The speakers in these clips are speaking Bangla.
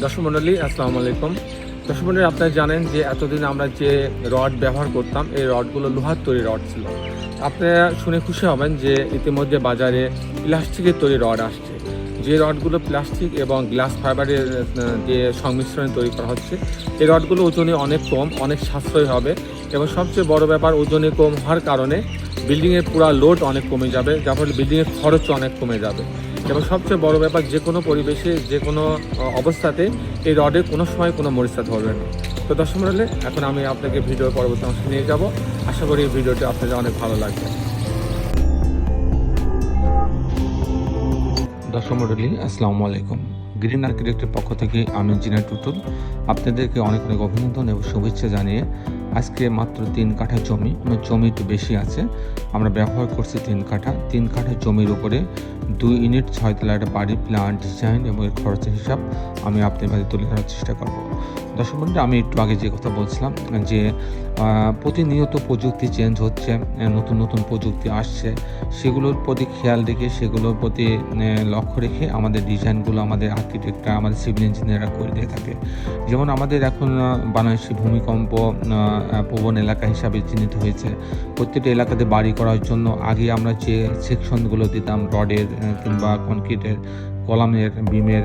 দর্শক মণ্ডলী, আসসালামু আলাইকুম। দর্শক মণ্ডলী, আপনারা জানেন যে এতদিন আমরা যে রড ব্যবহার করতাম, এই রডগুলো লোহার তৈরি রড ছিল। আপনারা শুনে খুশি হবেন যে ইতিমধ্যে বাজারে প্লাস্টিকের তৈরি রড আসছে। যে রডগুলো প্লাস্টিক এবং গ্লাস ফাইবারের যে সংমিশ্রণে তৈরি করা হচ্ছে, এই রডগুলো ওজনে অনেক কম, অনেক সাশ্রয়ী হবে এবং সবচেয়ে বড় ব্যাপার, ওজনে কম হওয়ার কারণে বিল্ডিংয়ের পুরো লোড অনেক কমে যাবে, যার ফলে বিল্ডিংয়ের খরচও অনেক কমে যাবে। এবং সবচেয়ে বড় ব্যাপার, যে কোনো পরিবেশে যে কোনো অবস্থাতে এই রডে কোনো সময় কোনো মরিচা ধরবে না। তো দর্শক মণ্ডলী, এখন আমি আপনাকে ভিডিওর পরবর্তী অংশে নিয়ে যাব। আশা করি এই ভিডিওটি আপনাদের অনেক ভালো লাগবে। দর্শক মণ্ডলী, আসসালামু আলাইকুম। গ্রিন আর্কিটেক্টের পক্ষ থেকে আমি ইঞ্জিনিয়ার টুটুল আপনাদেরকে অনেক অনেক অভিনন্দন এবং শুভেচ্ছা জানিয়ে আজকে মাত্র 3 কাঠা জমি, জমি একটু বেশি আছে, আমরা ব্যবহার করছি 3 কাঠা জমির উপরে 2 ইউনিট 6 তলা একটা বাড়ি প্ল্যান ডিজাইন এবং এর খরচের হিসাব আমি আপনাদের মাঝে তুলে ধরার চেষ্টা করব। দর্শক বন্ধু, আমি একটু আগে যে কথা বলছিলাম যে প্রতিনিয়ত প্রযুক্তি চেঞ্জ হচ্ছে, নতুন নতুন প্রযুক্তি আসছে, সেগুলোর প্রতি খেয়াল রেখে, সেগুলোর প্রতি লক্ষ্য রেখে আমাদের ডিজাইনগুলো আমাদের আর্কিটেক্টরা, আমাদের সিভিল ইঞ্জিনিয়াররা করে দিয়ে থাকে। যেমন আমাদের এখন বাংলাদেশে ভূমিকম্প প্রবণ এলাকা হিসাবে চিহ্নিত হয়েছে। প্রত্যেকটা এলাকাতে বাড়ি করার জন্য আগে আমরা যে সেকশনগুলো দিতাম রডের কিংবা কনক্রিটের, কলামের, বিমের,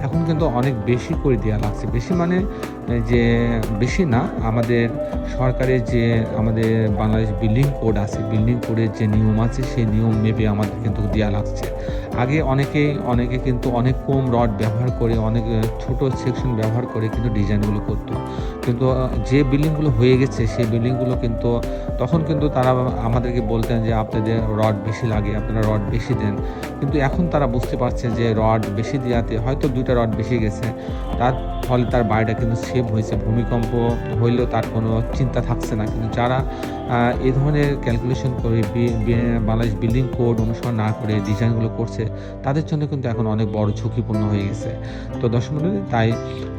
এখন কিন্তু অনেক বেশি করে দেওয়া লাগছে। বেশি মানে যে বেশি না, আমাদের সরকারের যে আমাদের বাংলাদেশ বিল্ডিং কোড আছে, বিল্ডিং কোডের যে নিয়ম আছে, সেই নিয়ম মেপে আমাদের কিন্তু দেওয়া লাগছে। আগে অনেকে কিন্তু অনেক কম রড ব্যবহার করে, অনেক ছোট সেকশন ব্যবহার করে কিন্তু ডিজাইনগুলো করতো। কিন্তু যে বিল্ডিংগুলো হয়ে গেছে, সেই বিল্ডিংগুলো কিন্তু তখন কিন্তু তারা আমাদেরকে বলতেন যে আপনাদের রড বেশি লাগে, আপনারা রড বেশি দেন। কিন্তু এখন তারা বুঝতে পারছে যে রড বেশি দেওয়াতে হয়তো 2টা রড বেশি গেছে, তার ফলে তার বাড়িটা কিন্তু সেভ হয়েছে। ভূমিকম্প হইলেও তার কোনো চিন্তা থাকছে না। কিন্তু যারা এই ধরনের ক্যালকুলেশন করে বাংলাদেশ বিল্ডিং কোড অনুসরণ না করে ডিজাইনগুলো করছে, তাদের জন্য কিন্তু এখন অনেক বড় ঝুঁকিপূর্ণ হয়ে গেছে। তো দর্শক মণ্ডলী, তাই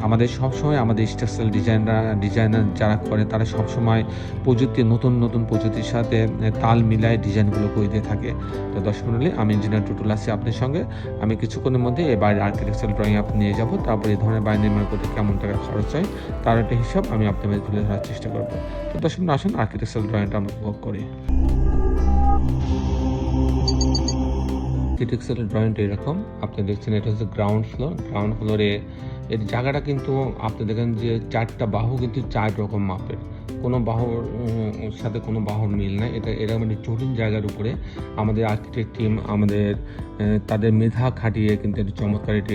আমাদের সবসময় আমাদের স্ট্রাকচারাল ডিজাইনার যারা করে, তারা সবসময় নতুন প্রযুক্তির সাথে তাল মিলায় ডিজাইনগুলো করে দিয়ে থাকে। তো দর্শক মণ্ডলী, আমি ইঞ্জিনিয়ার টুটুল আছি আপনার সঙ্গে। আমি কিছুক্ষণের মধ্যে এই বাড়ির আর্কিটেকচারাল ড্রয়িং আপনি নিয়ে যাব, তারপর এই ধরনের বাড়ি নির্মাণ করতে কেমন টাকা খরচ হয় তার একটা হিসাব আমি আপনাদের তুলে ধরার চেষ্টা করবো। তো দর্শক, আসুন আর্কিটেকচারাল ড্রয়িংটা আমরা উপভোগ করি। আর্কিটেকচারাল ড্রয়িংটা এরকম, আপনি দেখছেন এটা হচ্ছে গ্রাউন্ড ফ্লোরে এর জায়গাটা কিন্তু আপনি দেখেন যে 4টা বাহু কিন্তু 4 রকম মাপের, কোনো বাহুর সাথে কোনো বাহুর মিল নাই। এটা মানে জটিল জায়গার উপরে আমাদের আর্কিটেক্ট টিম তাদের মেধা খাটিয়ে কিন্তু চমৎকার এটি